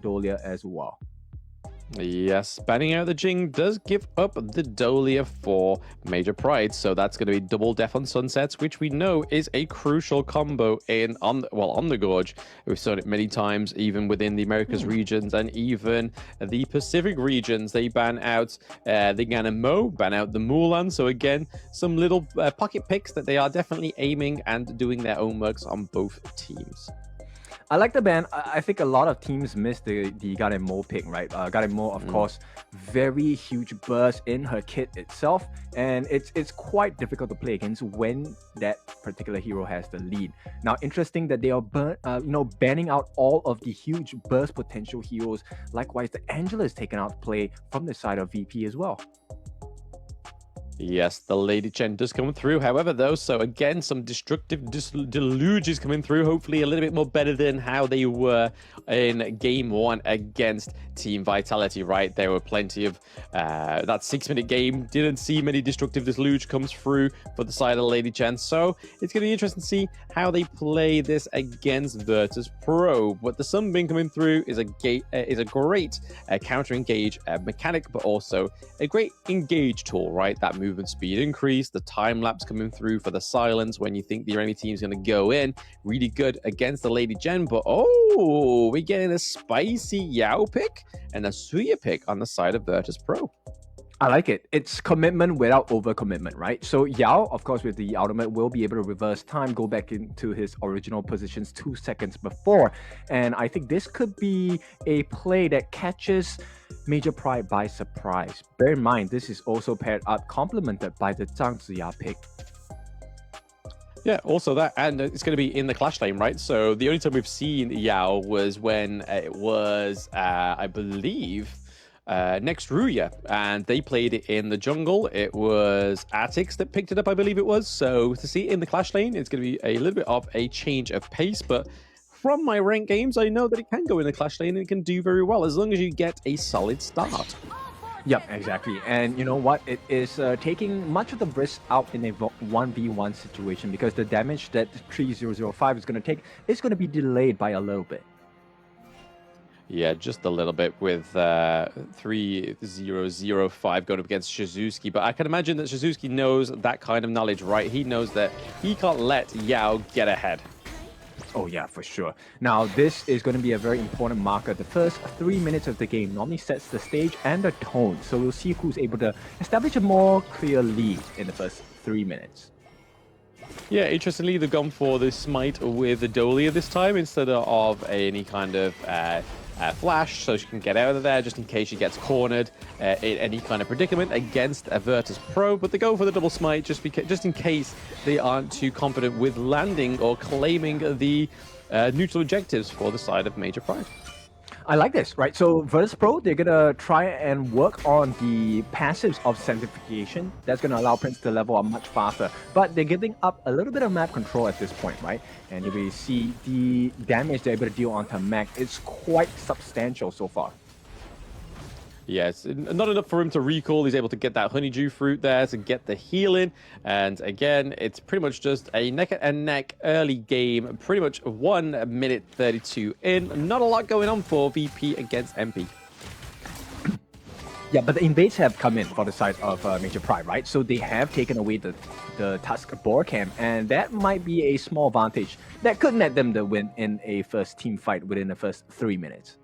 Dolia as well. Yes, banning out the Jing does give up the Dolia for Major Pride, so that's going to be double Death on Sunsets, which we know is a crucial combo on the Gorge. We've seen it many times, even within the Americas regions and even the Pacific regions. They ban out the Ganamo, ban out the Mulan. So again, some little pocket picks that they are definitely aiming and doing their own works on both teams. I like the ban. I think a lot of teams missed the Garemo pick, right? Garemo, of course, very huge burst in her kit itself, and it's quite difficult to play against when that particular hero has the lead. Now, interesting that they are banning out all of the huge burst potential heroes. Likewise, the Angela is taken out to play from the side of VP as well. Yes, the Lady Chen does come through. However, though, so again, some destructive deluges coming through. Hopefully, a little bit more better than how they were in Game 1 against Team Vitality, right? There were plenty of that 6-minute game. Didn't see many destructive deluge comes through for the side of Lady Chen. So it's going to be interesting to see how they play this against Virtus Pro. But the Sunbeam coming through is a great counter engage mechanic, but also a great engage tool, right? That movement speed increase, the time lapse coming through for the silence when you think the enemy team's going to go in. Really good against the Lady Jen, but we're getting a spicy Yao pick and a Suya pick on the side of Virtus Pro. I like it. It's commitment without overcommitment, right? So Yao, of course, with the ultimate, will be able to reverse time, go back into his original positions 2 seconds before. And I think this could be a play that catches Major Pride by surprise. Bear in mind, this is also paired up, complemented by the Zhang Ziya pick. Yeah, also that, and it's going to be in the clash lane, right? So the only time we've seen Yao was when it was, I believe, next Ruya, and they played it in the jungle. It was Atix that picked it up, I believe it was. So to see it in the clash lane, it's going to be a little bit of a change of pace, but from my ranked games, I know that it can go in the clash lane and it can do very well as long as you get a solid start. Yep, exactly. And you know what? It is taking much of the risk out in a 1v1 situation because the damage that 3005 is going to take is going to be delayed by a little bit. Yeah, just a little bit with 3005 going up against Shizuki. But I can imagine that Shizuki knows that kind of knowledge, right? He knows that he can't let Yao get ahead. Oh yeah, for sure. Now, this is going to be a very important marker. The first 3 minutes of the game normally sets the stage and the tone. So we'll see who's able to establish a more clear lead in the first 3 minutes. Yeah, interestingly, they've gone for the smite with the Dolia this time instead of any kind of flash, so she can get out of there just in case she gets cornered in any kind of predicament against a Virtus Pro. But they go for the double smite just in case they aren't too confident with landing or claiming the neutral objectives for the side of Major Pride. I like this, right? So Virtus Pro, they're gonna try and work on the passives of sanctification. That's gonna allow Prince to level up much faster. But they're giving up a little bit of map control at this point, right? And if we see the damage they're able to deal onto Mac, it's quite substantial so far. Yes, not enough for him to recall. He's able to get that honeydew fruit there to get the healing. And again, it's pretty much just a neck and neck early game. Pretty much 1 minute 32 in. Not a lot going on for VP against MP. Yeah, but the invades have come in for the side of Major Pride, right? So they have taken away the Tusk Boar Camp, and that might be a small advantage that could net them the win in a first team fight within the first 3 minutes.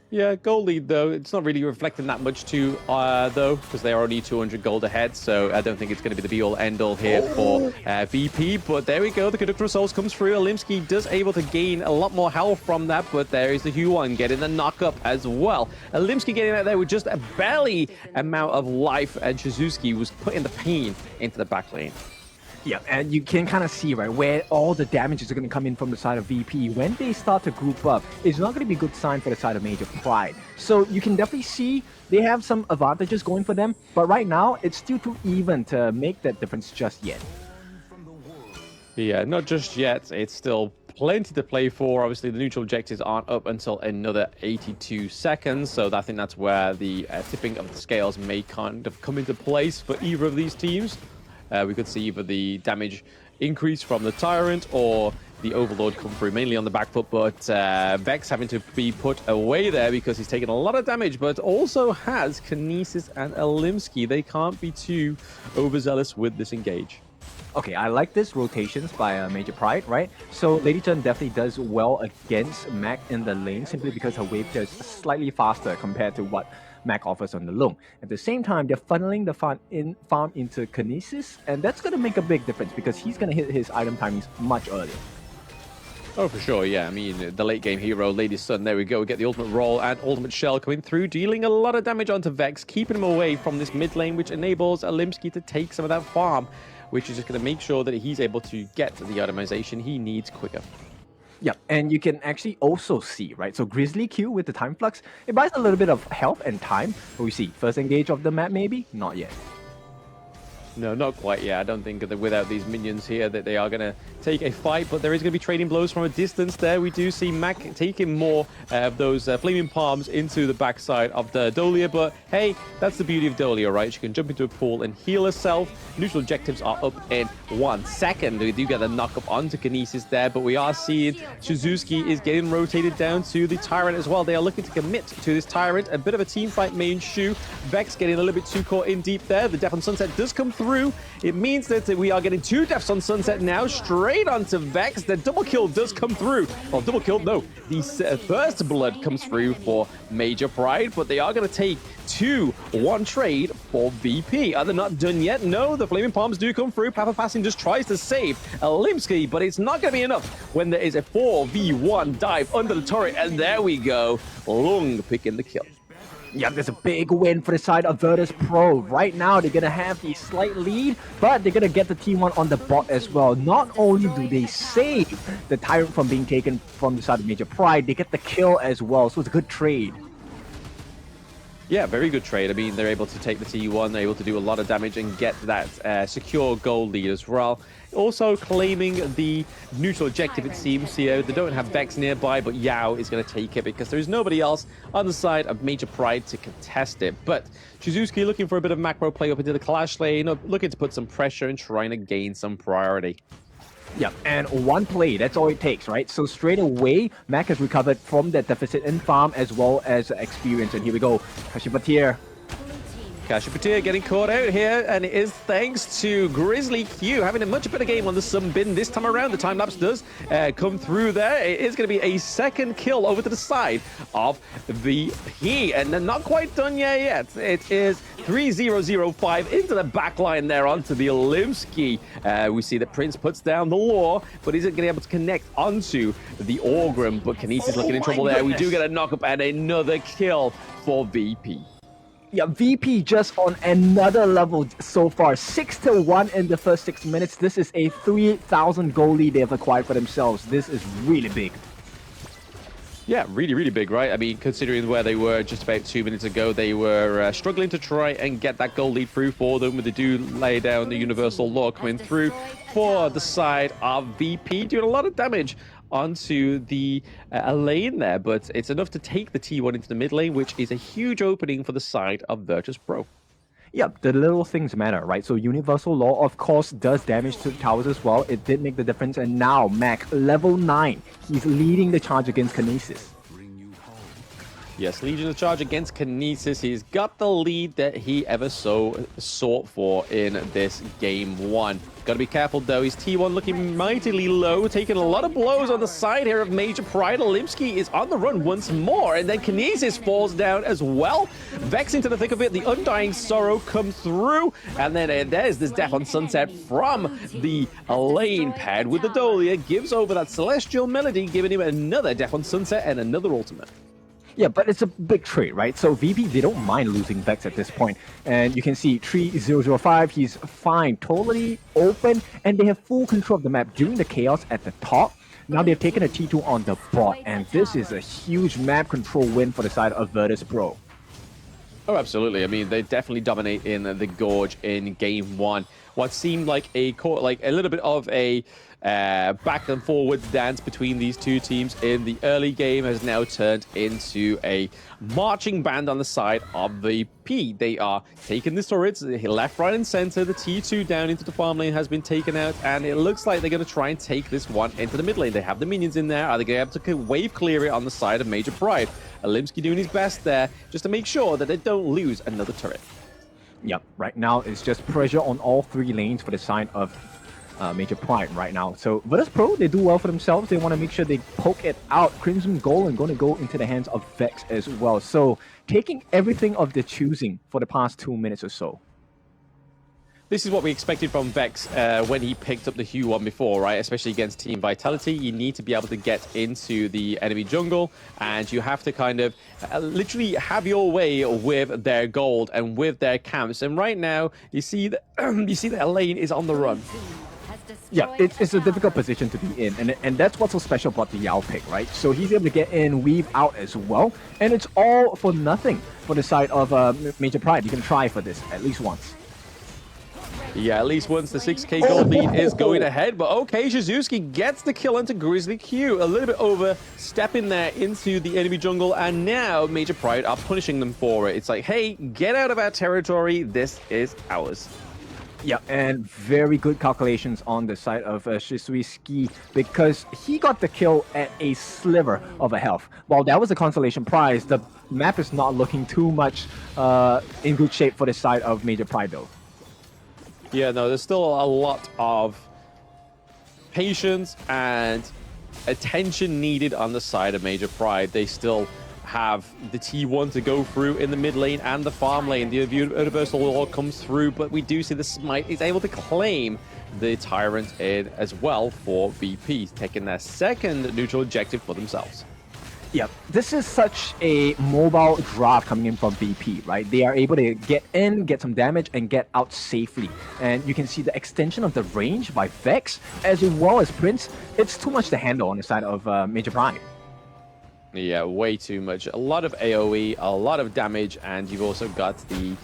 Yeah, gold lead, though. It's not really reflecting that much too, though, because they're only 200 gold ahead, so I don't think it's going to be the be-all, end-all here for VP. But there we go. The Conductor of Souls comes through. Alimsky does able to gain a lot more health from that, but there is the Huan getting the knock-up as well. Alimsky getting out there with just a barely amount of life, and Shizuki was putting the pain into the back lane. Yeah, and you can kind of see, right, where all the damage is going to come in from the side of VP. When they start to group up, it's not going to be a good sign for the side of Major Pride. So you can definitely see they have some advantages going for them, but right now, it's still too even to make that difference just yet. Yeah, not just yet. It's still plenty to play for. Obviously, the neutral objectives aren't up until another 82 seconds, so I think that's where the tipping of the scales may kind of come into place for either of these teams. We could see either the damage increase from the Tyrant or the Overlord come through, mainly on the back foot, but Vex having to be put away there because he's taken a lot of damage, but also has Kinesis and Alimsky. They can't be too overzealous with this engage. Okay, I like this rotations by Major Pride, right? So Lady Chen definitely does well against Mac in the lane simply because her wave is slightly faster compared to what Mac offers on the Lung. At the same time, they're funneling the farm into Kinesis, and that's going to make a big difference because he's going to hit his item timings much earlier. Oh, for sure, yeah. I mean, the late game hero, Lady Sun, there we go. We get the ultimate roll and ultimate shell coming through, dealing a lot of damage onto Vex, keeping him away from this mid lane, which enables Alimsky to take some of that farm, which is just going to make sure that he's able to get the itemization he needs quicker. Yeah, and you can actually also see, right? So Grizzly Q with the time flux, it buys a little bit of health and time. But we see first engage of the map, maybe? Not yet. No, not quite yet. I don't think that without these minions here that they are going to take a fight, but there is going to be trading blows from a distance there. We do see Mac taking more of those flaming palms into the backside of the Dolia, but hey, that's the beauty of Dolia, right? She can jump into a pool and heal herself. Neutral objectives are up in 1 second. We do get the knock up onto Kinesis there, but we are seeing Suzuki is getting rotated down to the Tyrant as well. They are looking to commit to this Tyrant. A bit of a team fight main shoe. Vex getting a little bit too caught in deep there. The Death on Sunset does come through. It means that we are getting 2 Deaths on Sunset now, straight onto Vex. The double kill does come through. Well, double kill, no. The first blood comes through for Major Pride, but they are going to take 2-1 trade for VP. Are they not done yet? No, the Flaming Palms do come through. Papa Passing just tries to save Alimsky, but it's not going to be enough when there is a 4v1 dive under the turret, and there we go. Lung picking the kill. Yeah, there's a big win for the side of Virtuous Pro. Right now, they're going to have the slight lead, but they're going to get the T1 on the bot as well. Not only do they save the Tyrant from being taken from the side of Major Pride, they get the kill as well, so it's a good trade. Yeah, very good trade. I mean, they're able to take the T1, they're able to do a lot of damage and get that secure gold lead as well. Also claiming the neutral objective, it seems here. They don't have Vex nearby, but Yao is going to take it because there is nobody else on the side of Major Pride to contest it. But Suzuki looking for a bit of macro play up into the Clash lane, looking to put some pressure and trying to gain some priority. Yeah, and one play, that's all it takes, right? So straight away, Mac has recovered from that deficit in farm as well as experience. And here we go, Kashipatir. Kashipatir getting caught out here, and it is thanks to Grizzly Q having a much better game on the Sunbin this time around. The time-lapse does come through there. It is going to be a second kill over to the side of VP, and they're not quite done yet. It is 3005 into the back line there onto the Alimsky. We see that Prince puts down the Law, but isn't going to be able to connect onto the Orgrim, but Kinesis looking in trouble there. We do get a knock-up and another kill for VP. Yeah, VP just on another level so far. 6-1 in the first 6 minutes. This is a 3,000 goal lead they've acquired for themselves. This is really big. Yeah, really, really big, right? I mean, considering where they were just about 2 minutes ago, they were struggling to try and get that goal lead through for them. They do lay down the Universal Law coming through for the side of VP, doing a lot of damage onto the lane there, but it's enough to take the T1 into the mid lane, which is a huge opening for the side of Virtuous Pro. Yeah, the little things matter, right? So Universal Law, of course, does damage to the towers as well. It did make the difference, and now Mac, level 9, he's leading the charge against Kinesis. Yes, leading the charge against Kinesis. He's got the lead that he ever so sought for in this game 1. Got to be careful, though. His T1 looking mightily low, taking a lot of blows on the side here of Major Pride. Alimsky is on the run once more, and then Kinesis falls down as well. Vex into the thick of it. The Undying Sorrow comes through, and then there's this Death on Sunset from the lane pad with the Dolia. Gives over that Celestial Melody, giving him another Death on Sunset and another ultimate. Yeah, but it's a big trade, right? So VP, they don't mind losing Vex at this point. And you can see 3005, he's fine, totally open, and they have full control of the map during the chaos at the top. Now they've taken a T2 on the bot, and this is a huge map control win for the side of Virtuous Pro. Oh, absolutely. I mean, they definitely dominate in the Gorge in game one. What seemed like a little bit of a back and forward dance between these two teams in the early game has now turned into a marching band on the side of VP. They are taking the turrets left, right, and center. The T2 down into the farm lane has been taken out, and it looks like they're going to try and take this one into the mid lane. They have the minions in there. Are they going to be able to wave clear it on the side of Major Pride? Alimsky doing his best there just to make sure that they don't lose another turret. Yep, right now it's just pressure on all three lanes for the side of Major Pride right now. So Virtuous Pro, they do well for themselves. They want to make sure they poke it out. Crimson Gold and going to go into the hands of Vex as well. So taking everything of their choosing for the past 2 minutes or so. This is what we expected from Vex when he picked up the Hue one before, right? Especially against Team Vitality. You need to be able to get into the enemy jungle, and you have to kind of literally have your way with their gold and with their camps. And right now, you see that their lane is on the run. Yeah, it's a difficult position to be in, and that's what's so special about the Yao pick, right? So he's able to get in, weave out as well, and it's all for nothing for the side of Major Pride. You can try for this at least once. Yeah, at least once the 6k gold lead is going ahead. But okay, Shizuki gets the kill into Grizzly Q. A little bit overstepping there into the enemy jungle. And now Major Pride are punishing them for it. It's like, hey, get out of our territory. This is ours. Yeah, and very good calculations on the side of Shizuki because he got the kill at a sliver of a health. While that was a consolation prize, the map is not looking too much in good shape for the side of Major Pride though. Yeah, no, there's still a lot of patience and attention needed on the side of Major Pride. They still have the T1 to go through in the mid lane and the farm lane. The Universal Law comes through, but we do see the Smite is able to claim the Tyrant in as well for VP, taking their second neutral objective for themselves. Yeah, this is such a mobile draft coming in from VP, right? They are able to get in, get some damage, and get out safely. And you can see the extension of the range by Vex, as well as Prince. It's too much to handle on the side of Major Pride. Yeah, way too much. A lot of AoE, a lot of damage, and you've also got the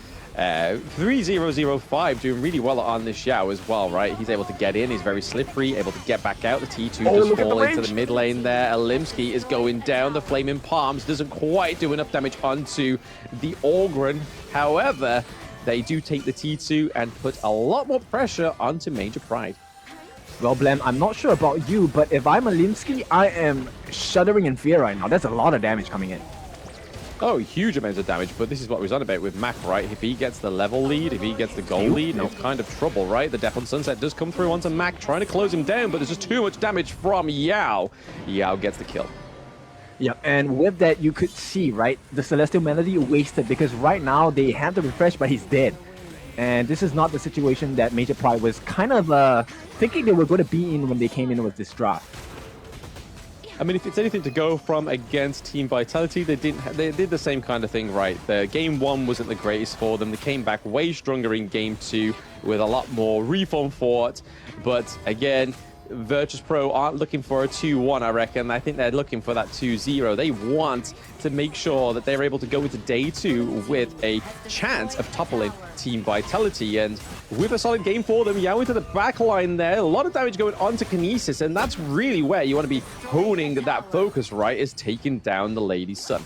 3005 doing really well on this Xiao as well, right? He's able to get in, he's very slippery, able to get back out. The T2 does fall into the mid lane there. Alimsky is going down. The Flaming Palms doesn't quite do enough damage onto the Ogrun. However, they do take the T2 and put a lot more pressure onto Major Pride. Well, Blem, I'm not sure about you, but if I'm Alimsky, I am shuddering in fear right now. That's a lot of damage coming in. Oh, huge amounts of damage, but this is what we was on about with Mac, right? If he gets the level lead, if he gets the gold lead, it's kind of trouble, right? The Death on Sunset does come through onto Mac, trying to close him down, but there's just too much damage from Yao. Yao gets the kill. Yeah, and with that, you could see, right, the Celestial Melody wasted because right now they have the refresh, but he's dead. And this is not the situation that Major Pride was kind of thinking they were going to be in when they came in with this draft. I mean, if it's anything to go from against Team Vitality, they did the same kind of thing, right? The game one wasn't the greatest for them. They came back way stronger in game two with a lot more reform fought. But again, Virtuous Pro aren't looking for a 2-1, I reckon. I think they're looking for that 2-0. They want to make sure that they're able to go into day two with a chance of toppling Team Vitality. And with a solid game for them, Yao into the back line there. A lot of damage going on to Kinesis, and that's really where you want to be honing that focus, right, is taking down the Lady Sun.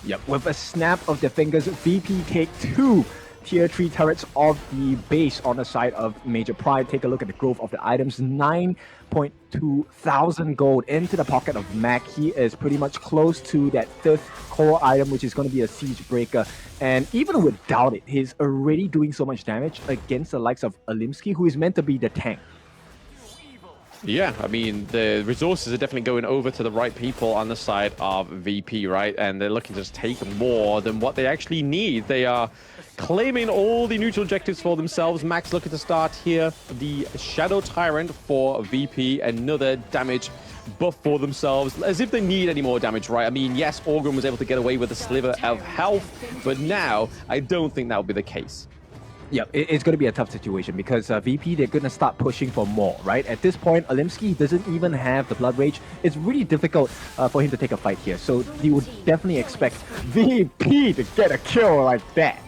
Yep, with a snap of the fingers, VP take 2 Tier 3 turrets of the base on the side of Major Pride. Take a look at the growth of the items. 9.2 thousand gold into the pocket of Mac. He is pretty much close to that 5th core item, which is going to be a Siege Breaker. And even without it, he's already doing so much damage against the likes of Alimsky, who is meant to be the tank. Yeah, I mean, the resources are definitely going over to the right people on the side of VP, right? And they're looking to just take more than what they actually need. They are claiming all the neutral objectives for themselves. Max looking to start here. The Shadow Tyrant for VP, another damage buff for themselves, as if they need any more damage, right? I mean, yes, Ogrun was able to get away with a sliver of health, but now I don't think that will be the case. Yeah, it's going to be a tough situation because VP, they're going to start pushing for more, right? At this point, Alimsky doesn't even have the Blood Rage. It's really difficult for him to take a fight here. So you would definitely expect VP to get a kill like that.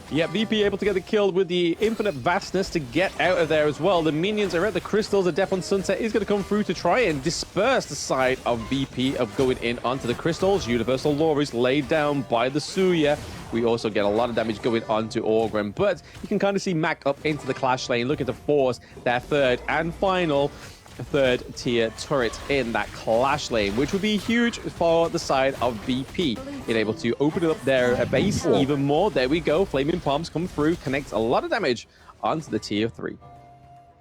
Yeah, VP able to get the kill with the infinite vastness to get out of there as well. The minions are at the crystals. The Death on Sunset is going to come through to try and disperse the side of VP of going in onto the crystals. Universal Law is laid down by the Suya. We also get a lot of damage going onto Orgrim, but you can kind of see Mac up into the clash lane, looking to force their third and final third-tier turret in that clash lane, which would be huge for the side of VP. Being able to open up their base even more. There we go. Flaming Palms come through, connects a lot of damage onto the tier 3.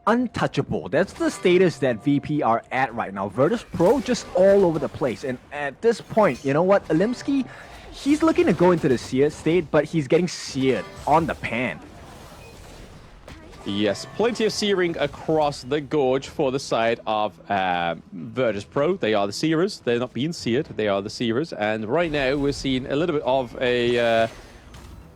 Untouchable. That's the status that VP are at right now. Virtus Pro just all over the place. And at this point, you know what? Alimsky, he's looking to go into the seared state, but he's getting seared on the pan. Yes, plenty of searing across the gorge for the side of Virtus Pro. They are the searers. They're not being seared. They are the searers. And right now, we're seeing a little bit of a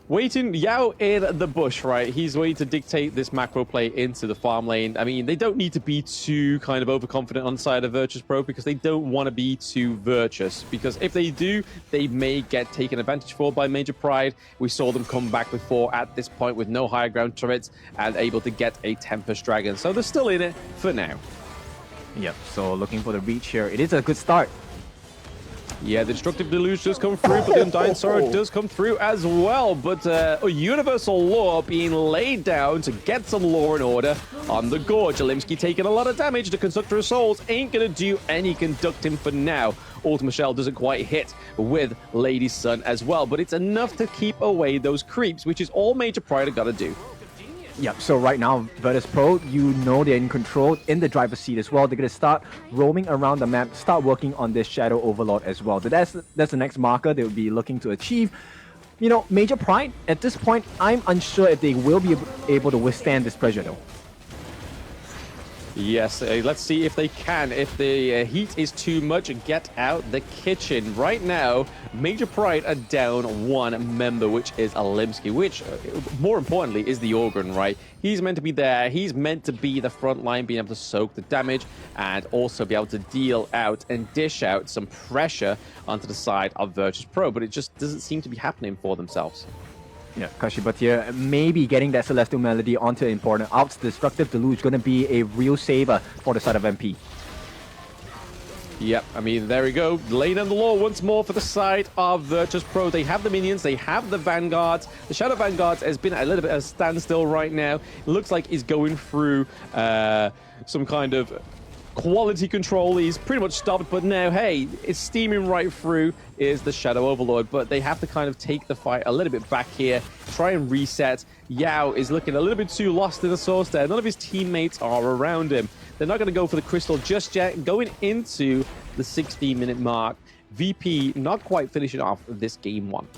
waiting Yao in the bush, right? He's waiting to dictate this macro play into the farm lane. I mean, they don't need to be too kind of overconfident on the side of Virtuous Pro because they don't want to be too virtuous. Because if they do, they may get taken advantage for by Major Pride. We saw them come back before at this point with no higher ground turrets and able to get a Tempest Dragon. So they're still in it for now. Yep, so looking for the reach here. It is a good start. Yeah, the Destructive Deluge does come through, but the Undying Sorrow does come through as well. But a Universal Law being laid down to get some law and order on the Gorge. Alimsky taking a lot of damage. The Constructor of Souls ain't going to do any conducting for now. Ultima Shell doesn't quite hit with Lady's Son as well, but it's enough to keep away those creeps, which is all Major Pride have got to do. Yep, so right now, Virtus Pro, you know they're in control in the driver's seat as well. They're going to start roaming around the map, start working on this Shadow Overlord as well. So that's the next marker they will be looking to achieve. You know, Major Pride, at this point, I'm unsure if they will be able to withstand this pressure though. Yes, let's see if they can. If the heat is too much, get out the kitchen. Right now, Major Pride are down one member, which is Alimsky, which, more importantly, is the Organ, right? He's meant to be there. He's meant to be the front line, being able to soak the damage and also be able to deal out and dish out some pressure onto the side of Virtuous Pro, but it just doesn't seem to be happening for themselves. Yeah, Kashibat here, maybe getting that Celestial Melody onto important outs. Destructive Deluge going to be a real saver for the side of MP. Yep, I mean, there we go. Lane and the Law once more for the side of Virtuous Pro. They have the minions, they have the Vanguards. The Shadow Vanguards has been a little bit of a standstill right now. It looks like he's going through some kind of quality control. He's pretty much stopped, but now, hey, it's steaming right through is the Shadow Overlord, but they have to kind of take the fight a little bit back here, try and reset. Yao is looking a little bit too lost in the source there. None of his teammates are around him. They're not going to go for the crystal just yet. Going into the 16-minute mark, VP not quite finishing off this game one.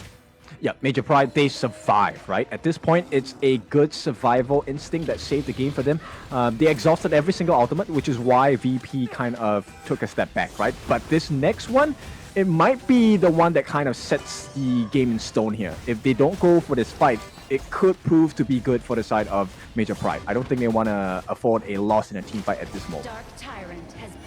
Yeah, Major Pride, they survive, right? At this point, it's a good survival instinct that saved the game for them. They exhausted every single ultimate, which is why VP kind of took a step back, right? But this next one, it might be the one that kind of sets the game in stone here. If they don't go for this fight, it could prove to be good for the side of Major Pride. I don't think they want to afford a loss in a team fight at this moment.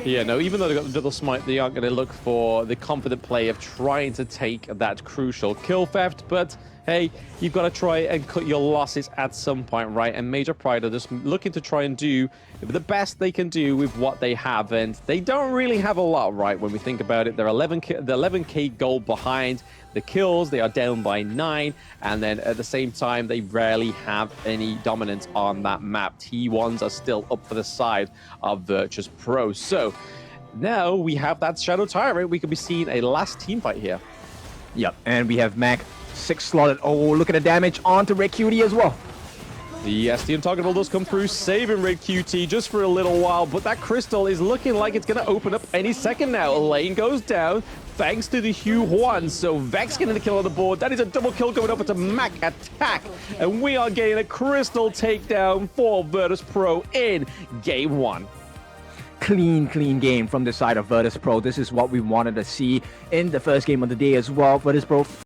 Yeah, no, even though they've got the double smite, they aren't going to look for the confident play of trying to take that crucial kill theft. But hey, you've got to try and cut your losses at some point, right? And Major Pride are just looking to try and do the best they can do with what they have. And they don't really have a lot, right? When we think about it, they're 11k gold behind. The kills, they are down by 9, and then at the same time, they rarely have any dominance on that map. T1s are still up for the side of Virtuous Pro. So now we have that Shadow Tyrant. We could be seeing a last team fight here. Yep, and we have Mac 6 slotted. Oh, look at the damage onto Red QT as well. Yes, the Untargetable does come through, saving Red QT just for a little while, but that crystal is looking like it's going to open up any second now. Lane goes down, thanks to the Hugh Huan, so Vex getting the kill on the board. That is a double kill going over to Mac Attack, and we are getting a crystal takedown for Virtus Pro in Game 1. Clean game from the side of Virtus Pro. This is what we wanted to see in the first game of the day as well. Virtus Pro